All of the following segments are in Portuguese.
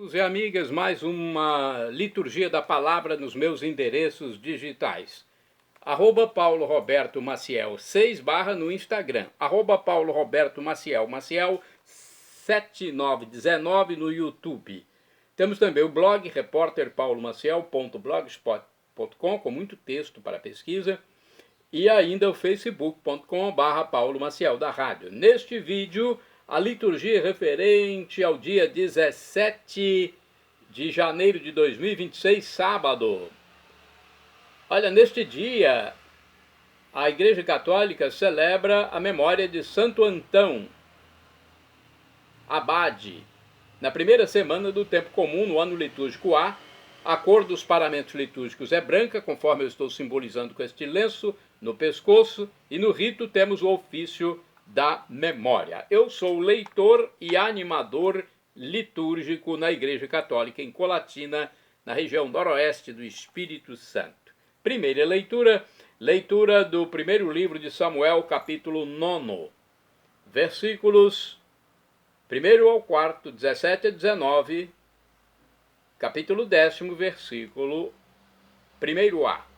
Amigos e amigas, mais uma liturgia da palavra nos meus endereços digitais. Paulo Roberto Maciel 6 no Instagram. Paulo Roberto Maciel 7919 no YouTube. Temos também o blog repórterpaulomaciel.blogspot.com com muito texto para pesquisa. E ainda o facebook.com/Paulo Maciel da rádio. Neste vídeo, a liturgia referente ao dia 17 de janeiro de 2026, sábado. Olha, neste dia, a Igreja Católica celebra a memória de Santo Antão, abade. Na primeira semana do tempo comum, no ano litúrgico A, a cor dos paramentos litúrgicos é branca, conforme eu estou simbolizando com este lenço no pescoço, e no rito temos o ofício da memória. Eu sou leitor e animador litúrgico na Igreja Católica em Colatina, na região noroeste do Espírito Santo. Primeira leitura do primeiro livro de Samuel, capítulo 9, versículos 1 ao 4, 17 a 19, capítulo 10, versículo 1a.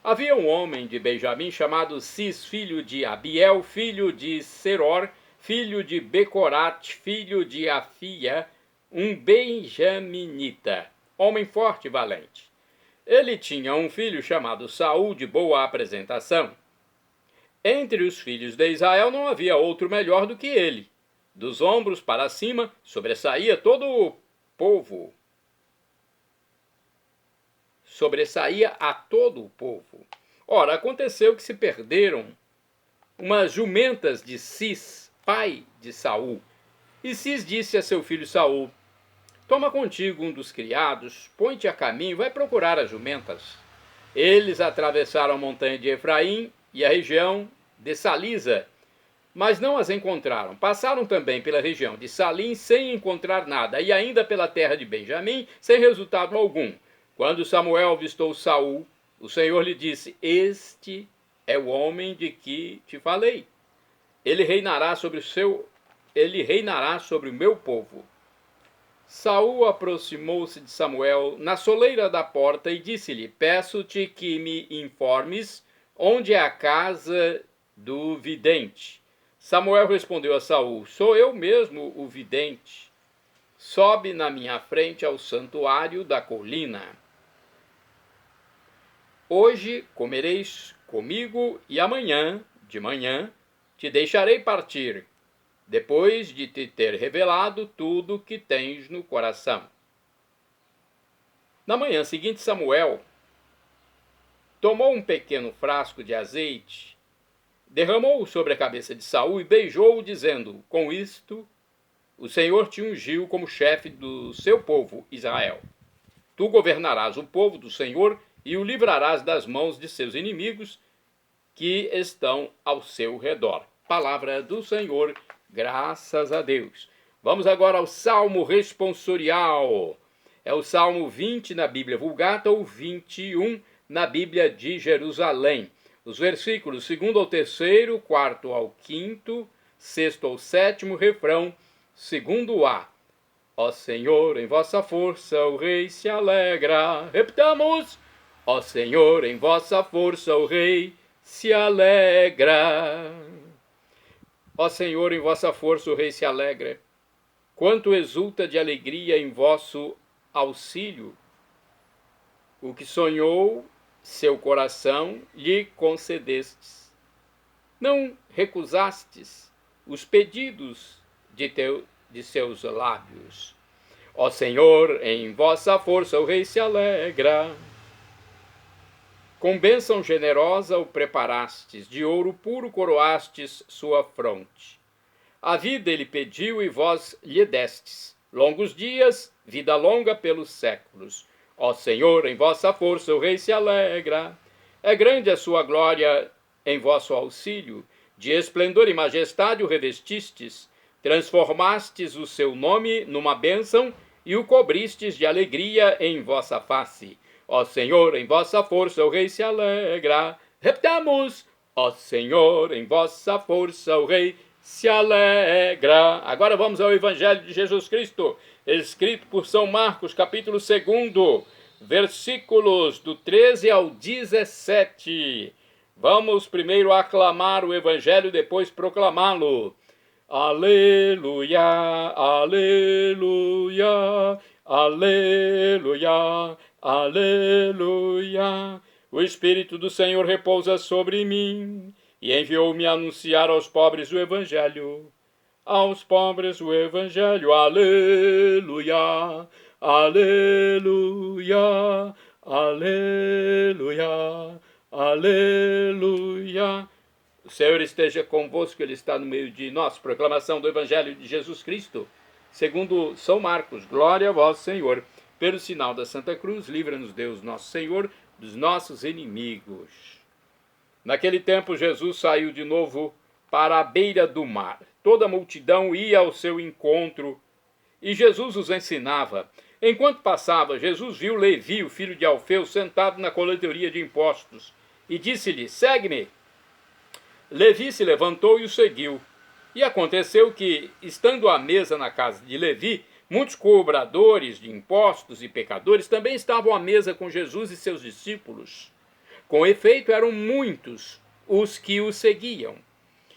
Havia um homem de Benjamim chamado Cis, filho de Abiel, filho de Seror, filho de Becorat, filho de Afia, um benjaminita, homem forte e valente. Ele tinha um filho chamado Saul, de boa apresentação. Entre os filhos de Israel não havia outro melhor do que ele. Dos ombros para cima sobressaía todo o povo. Sobressaía a todo o povo. Ora, aconteceu que se perderam umas jumentas de Cis, pai de Saul. E Cis disse a seu filho Saul: toma contigo um dos criados, põe-te a caminho, vai procurar as jumentas. Eles atravessaram a montanha de Efraim e a região de Salisa, mas não as encontraram. Passaram também pela região de Salim sem encontrar nada, e ainda pela terra de Benjamim sem resultado algum. Quando Samuel avistou Saul, o Senhor lhe disse: este é o homem de que te falei. Ele reinará sobre o meu povo. Saul aproximou-se de Samuel na soleira da porta e disse-lhe: peço-te que me informes onde é a casa do vidente. Samuel respondeu a Saul: sou eu mesmo o vidente. Sobe na minha frente ao santuário da colina. Hoje comereis comigo e amanhã, de manhã, te deixarei partir, depois de te ter revelado tudo que tens no coração. Na manhã seguinte, Samuel tomou um pequeno frasco de azeite, derramou-o sobre a cabeça de Saul e beijou-o, dizendo: com isto, o Senhor te ungiu como chefe do seu povo, Israel. Tu governarás o povo do Senhor e o livrarás das mãos de seus inimigos que estão ao seu redor. Palavra do Senhor, graças a Deus. Vamos agora ao Salmo responsorial. É o Salmo 20 na Bíblia Vulgata ou 21 na Bíblia de Jerusalém. Os versículos 2 ao 3º, 4 ao 5º, 6 ao 7º, refrão 2a. Ó Senhor, em vossa força o rei se alegra. Repitamos: ó Senhor, em vossa força o rei se alegra. Ó Senhor, em vossa força o rei se alegra. Quanto exulta de alegria em vosso auxílio. O que sonhou seu coração lhe concedestes. Não recusastes os pedidos de seus lábios. Ó Senhor, em vossa força o rei se alegra. Com bênção generosa o preparastes, de ouro puro coroastes sua fronte. A vida ele pediu e vós lhe destes. Longos dias, vida longa pelos séculos. Ó Senhor, em vossa força o rei se alegra. É grande a sua glória em vosso auxílio. De esplendor e majestade o revestistes. Transformastes o seu nome numa bênção e o cobristes de alegria em vossa face. Ó Senhor, em vossa força o rei se alegra. Repitamos: ó Senhor, em vossa força o rei se alegra. Agora vamos ao Evangelho de Jesus Cristo, escrito por São Marcos, capítulo 2, versículos do 13 ao 17. Vamos primeiro aclamar o Evangelho, depois proclamá-lo. Aleluia, aleluia, aleluia, aleluia. O Espírito do Senhor repousa sobre mim e enviou-me a anunciar aos pobres o Evangelho. Aos pobres o Evangelho, aleluia, aleluia, aleluia, aleluia. O Senhor esteja convosco, Ele está no meio de nós. Proclamação do Evangelho de Jesus Cristo, segundo São Marcos. Glória a vós, Senhor. Pelo sinal da Santa Cruz, livra-nos Deus, nosso Senhor, dos nossos inimigos. Naquele tempo, Jesus saiu de novo para a beira do mar. Toda a multidão ia ao seu encontro e Jesus os ensinava. Enquanto passava, Jesus viu Levi, o filho de Alfeu, sentado na coletoria de impostos e disse-lhe: segue-me. Levi se levantou e o seguiu. E aconteceu que, estando à mesa na casa de Levi, muitos cobradores de impostos e pecadores também estavam à mesa com Jesus e seus discípulos. Com efeito, eram muitos os que o seguiam.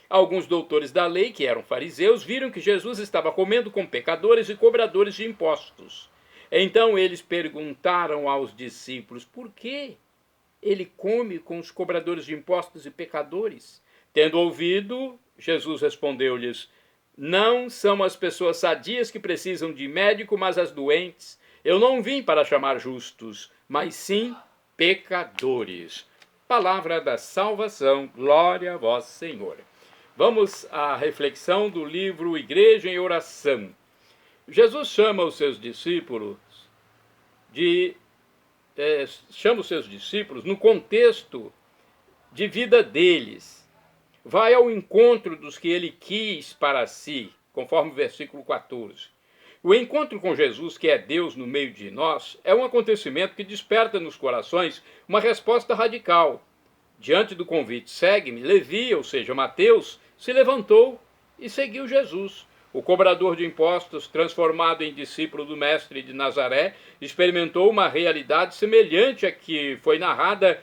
Alguns doutores da lei, que eram fariseus, viram que Jesus estava comendo com pecadores e cobradores de impostos. Então eles perguntaram aos discípulos: por que ele come com os cobradores de impostos e pecadores? Tendo ouvido, Jesus respondeu-lhes: não são as pessoas sadias que precisam de médico, mas as doentes. Eu não vim para chamar justos, mas sim pecadores. Palavra da salvação, glória a vós, Senhor. Vamos à reflexão do livro Igreja em Oração. Jesus chama os seus discípulos no contexto de vida deles. Vai ao encontro dos que ele quis para si, conforme o versículo 14. O encontro com Jesus, que é Deus no meio de nós, é um acontecimento que desperta nos corações uma resposta radical. Diante do convite, segue-me, Levi, ou seja, Mateus, se levantou e seguiu Jesus. O cobrador de impostos, transformado em discípulo do Mestre de Nazaré, experimentou uma realidade semelhante à que foi narrada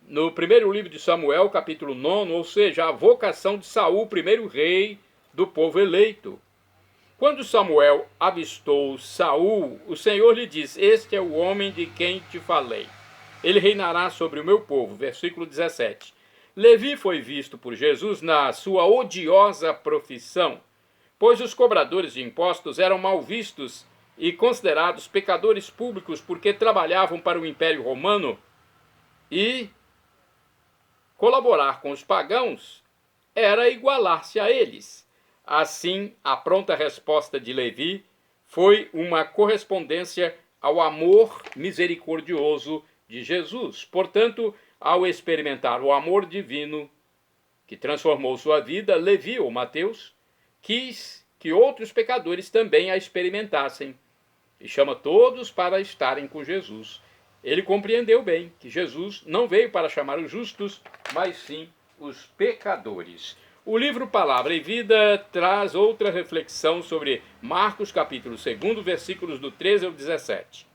no primeiro livro de Samuel, capítulo 9, ou seja, a vocação de Saul, primeiro rei do povo eleito. Quando Samuel avistou Saul, o Senhor lhe disse: este é o homem de quem te falei. Ele reinará sobre o meu povo. Versículo 17. Levi foi visto por Jesus na sua odiosa profissão, pois os cobradores de impostos eram mal vistos e considerados pecadores públicos porque trabalhavam para o Império Romano, e colaborar com os pagãos era igualar-se a eles. Assim, a pronta resposta de Levi foi uma correspondência ao amor misericordioso de Jesus. Portanto, ao experimentar o amor divino que transformou sua vida, Levi, ou Mateus, quis que outros pecadores também a experimentassem e chama todos para estarem com Jesus. Ele compreendeu bem que Jesus não veio para chamar os justos, mas sim os pecadores. O livro Palavra e Vida traz outra reflexão sobre Marcos, capítulo 2, versículos do 13 ao 17.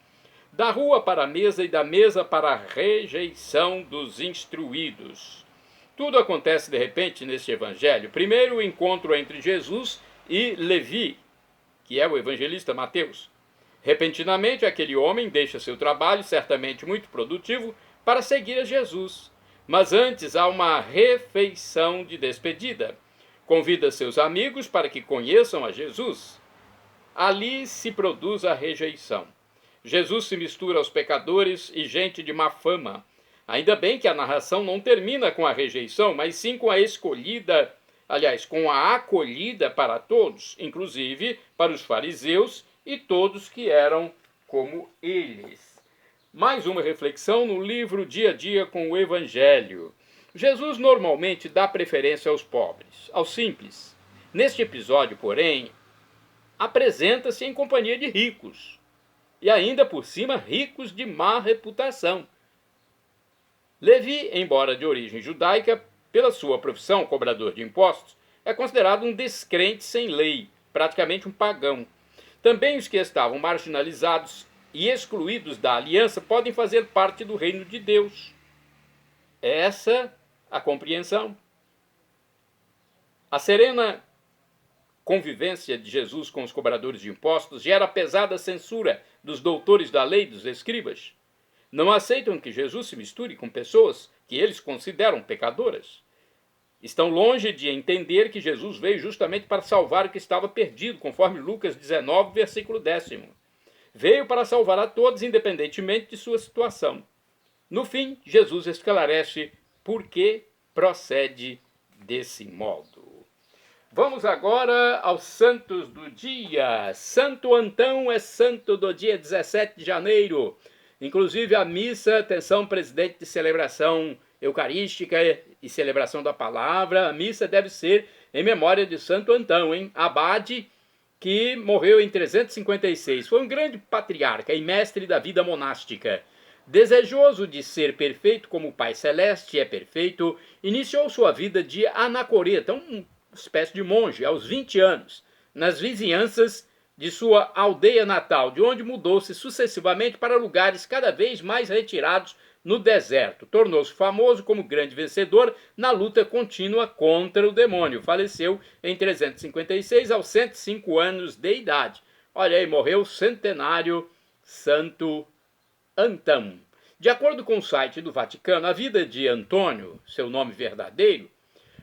Da rua para a mesa e da mesa para a rejeição dos instruídos. Tudo acontece de repente neste evangelho. Primeiro, o encontro entre Jesus e Levi, que é o evangelista Mateus. Repentinamente, aquele homem deixa seu trabalho, certamente muito produtivo, para seguir a Jesus. Mas antes há uma refeição de despedida. Convida seus amigos para que conheçam a Jesus. Ali se produz a rejeição. Jesus se mistura aos pecadores e gente de má fama. Ainda bem que a narração não termina com a rejeição, mas sim com a escolhida, com a acolhida para todos, inclusive para os fariseus e todos que eram como eles. Mais uma reflexão no livro Dia a Dia com o Evangelho. Jesus normalmente dá preferência aos pobres, aos simples. Neste episódio, porém, apresenta-se em companhia de ricos. E ainda por cima, ricos de má reputação. Levi, embora de origem judaica, pela sua profissão, cobrador de impostos, é considerado um descrente sem lei, praticamente um pagão. Também os que estavam marginalizados e excluídos da aliança podem fazer parte do reino de Deus. Essa a compreensão. A serena convivência de Jesus com os cobradores de impostos gera a pesada censura dos doutores da lei e dos escribas. Não aceitam que Jesus se misture com pessoas que eles consideram pecadoras. Estão longe de entender que Jesus veio justamente para salvar o que estava perdido, conforme Lucas 19, versículo 10. Veio para salvar a todos, independentemente de sua situação. No fim, Jesus esclarece por que procede desse modo. Vamos agora aos santos do dia. Santo Antão é santo do dia 17 de janeiro. Inclusive a missa, atenção, presidente de celebração eucarística e celebração da palavra, a missa deve ser em memória de Santo Antão, abade, que morreu em 356. Foi um grande patriarca e mestre da vida monástica. Desejoso de ser perfeito como o Pai Celeste é perfeito, iniciou sua vida de anacoreta, uma espécie de monge, aos 20 anos, nas vizinhanças de sua aldeia natal, de onde mudou-se sucessivamente para lugares cada vez mais retirados no deserto. Tornou-se famoso como grande vencedor na luta contínua contra o demônio. Faleceu em 356, aos 105 anos de idade. Olha aí, morreu centenário Santo Antão. De acordo com o site do Vaticano, a vida de Antônio, seu nome verdadeiro,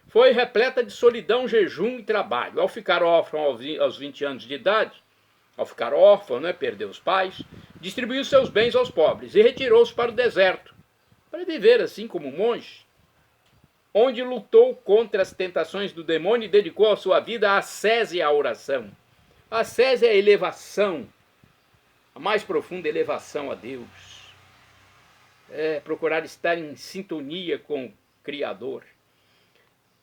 foi repleta de solidão, jejum e trabalho. Ao ficar órfão aos 20 anos de idade, perdeu os pais, distribuiu seus bens aos pobres e retirou-se para o deserto, para viver assim como monge, onde lutou contra as tentações do demônio e dedicou a sua vida à ascese e à oração. A ascese é a elevação, a mais profunda elevação a Deus. É procurar estar em sintonia com o Criador.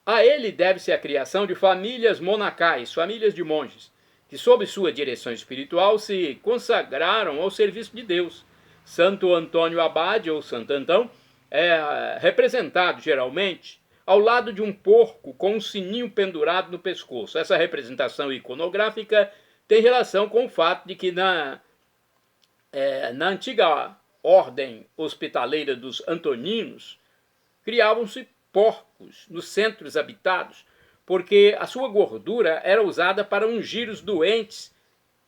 A ele deve-se a criação de famílias monacais, famílias de monges, que sob sua direção espiritual se consagraram ao serviço de Deus. Santo Antônio Abade, ou Santo Antão, é representado geralmente ao lado de um porco com um sininho pendurado no pescoço. Essa representação iconográfica tem relação com o fato de que na antiga ordem hospitaleira dos antoninos, criavam-se porcos nos centros habitados, porque a sua gordura era usada para ungir os doentes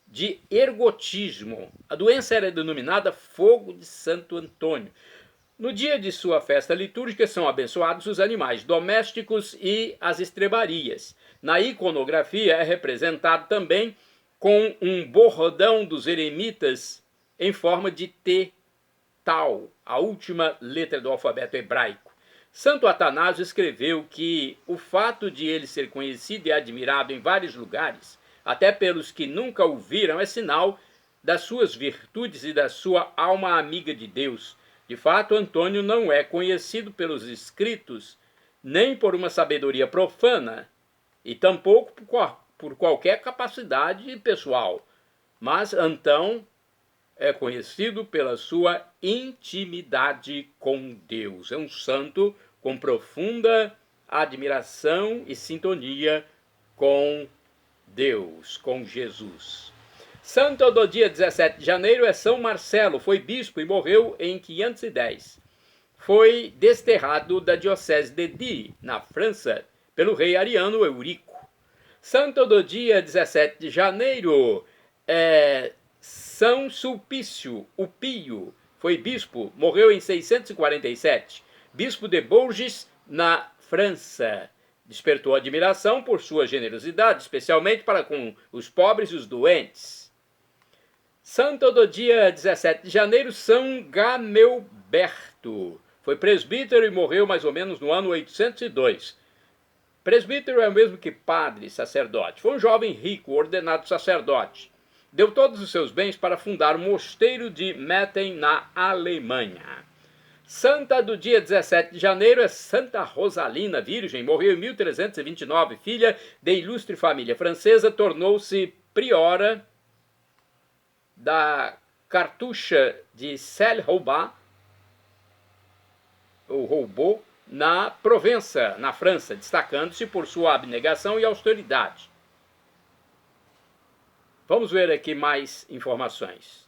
de ergotismo. A doença era denominada fogo de Santo Antônio. No dia de sua festa litúrgica são abençoados os animais domésticos e as estrebarias. Na iconografia é representado também com um bordão dos eremitas em forma de T, Tau, a última letra do alfabeto hebraico. Santo Atanásio escreveu que o fato de ele ser conhecido e admirado em vários lugares, até pelos que nunca o viram, é sinal das suas virtudes e da sua alma amiga de Deus. De fato, Antônio não é conhecido pelos escritos, nem por uma sabedoria profana, e tampouco por qualquer capacidade pessoal. Mas Antão é conhecido pela sua intimidade com Deus. É um santo com profunda admiração e sintonia com Deus, com Jesus. Santo do dia 17 de janeiro é São Marcelo, foi bispo e morreu em 510. Foi desterrado da diocese de Die, na França, pelo rei ariano Eurico. Santo do dia 17 de janeiro é São Sulpício, o Pio, foi bispo, morreu em 647. Bispo de Bourges, na França. Despertou admiração por sua generosidade, especialmente para com os pobres e os doentes. Santo do dia 17 de janeiro, São Gamelberto. Foi presbítero e morreu mais ou menos no ano 802. Presbítero é o mesmo que padre, sacerdote. Foi um jovem rico, ordenado sacerdote. Deu todos os seus bens para fundar o mosteiro de Metten, na Alemanha. Santa do dia 17 de janeiro é Santa Rosalina, virgem, morreu em 1329, filha de ilustre família francesa, tornou-se priora da Cartucha de Celle-Roubat, ou Roubot, na Provença, na França, destacando-se por sua abnegação e austeridade. Vamos ver aqui mais informações.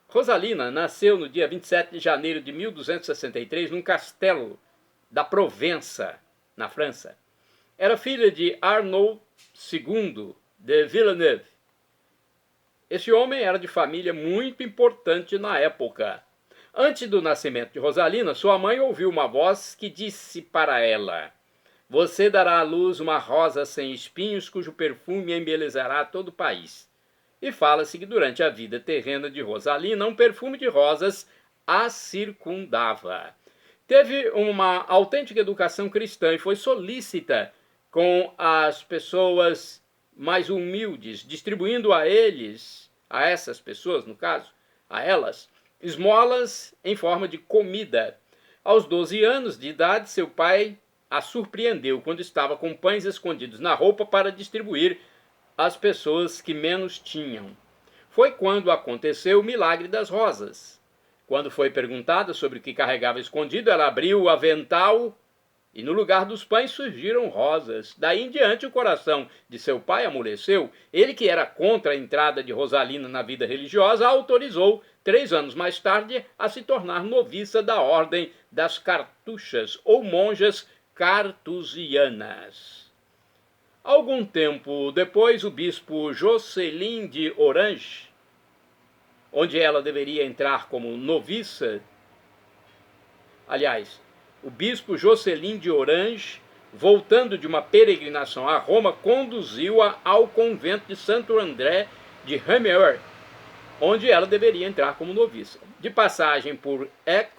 Rosalina nasceu no dia 27 de janeiro de 1263 num castelo da Provença, na França. Era filha de Arnaud II de Villeneuve. Esse homem era de família muito importante na época. Antes do nascimento de Rosalina, sua mãe ouviu uma voz que disse para ela: "Você dará à luz uma rosa sem espinhos, cujo perfume embelezará todo o país." E fala-se que durante a vida terrena de Rosalina, um perfume de rosas a circundava. Teve uma autêntica educação cristã e foi solícita com as pessoas mais humildes, distribuindo a essas pessoas, no caso, a elas, esmolas em forma de comida. Aos 12 anos de idade, seu pai a surpreendeu quando estava com pães escondidos na roupa para distribuir às pessoas que menos tinham. Foi quando aconteceu o milagre das rosas. Quando foi perguntada sobre o que carregava escondido, ela abriu o avental e no lugar dos pães surgiram rosas. Daí em diante o coração de seu pai amoleceu. Ele, que era contra a entrada de Rosalina na vida religiosa, a autorizou, 3 anos mais tarde, a se tornar noviça da Ordem das Cartuchas, ou monjas cartusianas. Algum tempo depois, o bispo Joscelin de Orange, onde ela deveria entrar como noviça, aliás, o bispo Joscelin de Orange, voltando de uma peregrinação a Roma, conduziu-a ao convento de Santo André de Rémur, onde ela deveria entrar como noviça. De passagem por Aix,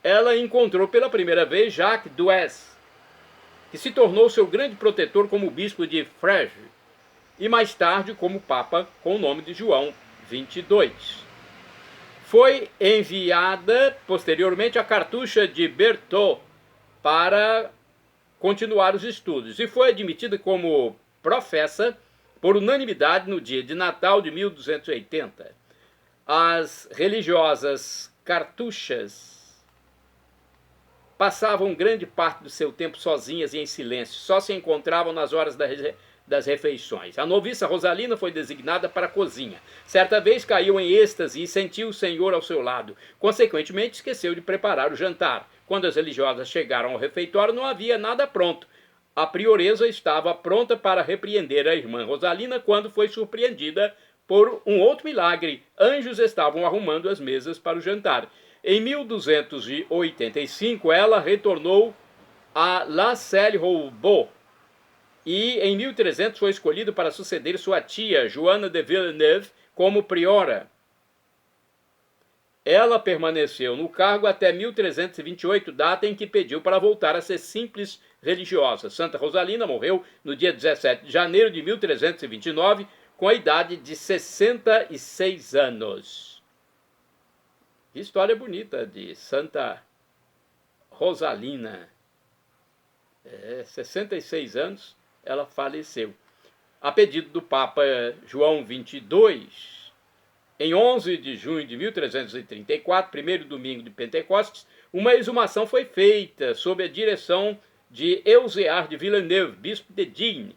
ela encontrou pela primeira vez Jacques Duès, que se tornou seu grande protetor como bispo de Fréjus, e mais tarde como papa com o nome de João XXII. Foi enviada posteriormente a cartucha de Berthaud para continuar os estudos e foi admitida como professa por unanimidade no dia de Natal de 1280. As religiosas cartuchas passavam grande parte do seu tempo sozinhas e em silêncio, só se encontravam nas horas das refeições. A noviça Rosalina foi designada para a cozinha. Certa vez caiu em êxtase e sentiu o Senhor ao seu lado. Consequentemente, esqueceu de preparar o jantar. Quando as religiosas chegaram ao refeitório, não havia nada pronto. A prioresa estava pronta para repreender a irmã Rosalina quando foi surpreendida por um outro milagre. Anjos estavam arrumando as mesas para o jantar. Em 1285, ela retornou a La Celle-Roubaix, e em 1300 foi escolhido para suceder sua tia, Joana de Villeneuve, como priora. Ela permaneceu no cargo até 1328, data em que pediu para voltar a ser simples religiosa. Santa Rosalina morreu no dia 17 de janeiro de 1329, com a idade de 66 anos. Que história bonita de Santa Rosalina. 66 anos. Ela faleceu. A pedido do Papa João XXII, em 11 de junho de 1334, primeiro domingo de Pentecostes, uma exumação foi feita sob a direção de Eusear de Villeneuve, bispo de Digne.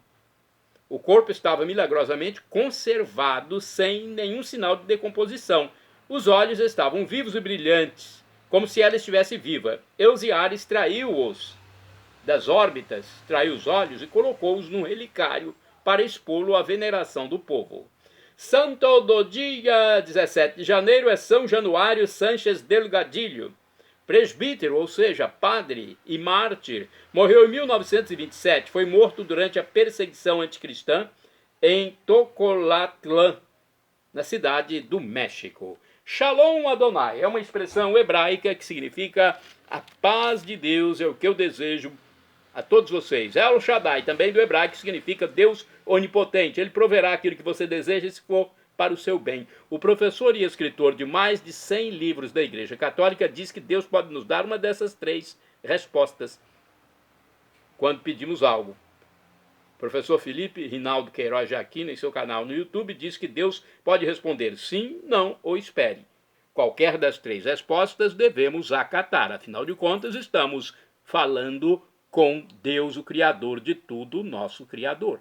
O corpo estava milagrosamente conservado, sem nenhum sinal de decomposição. Os olhos estavam vivos e brilhantes, como se ela estivesse viva. Eusear extraiu-os das órbitas, traiu os olhos e colocou-os num relicário para expô-lo à veneração do povo. Santo do dia 17 de janeiro é São Januário Sánchez Delgadillo, presbítero, ou seja, padre e mártir. Morreu em 1927, foi morto durante a perseguição anticristã em Tocolatlán, na cidade do México. Shalom Adonai é uma expressão hebraica que significa a paz de Deus, é o que eu desejo a todos vocês. El Shaddai, também do hebraico, significa Deus onipotente. Ele proverá aquilo que você deseja se for para o seu bem. O professor e escritor de mais de 100 livros da Igreja Católica diz que Deus pode nos dar uma dessas 3 respostas quando pedimos algo. O professor Felipe Rinaldo Queiroz Jaquina, em seu canal no YouTube, diz que Deus pode responder sim, não ou espere. Qualquer das três respostas devemos acatar. Afinal de contas, estamos falando com Deus, o Criador de tudo, nosso Criador.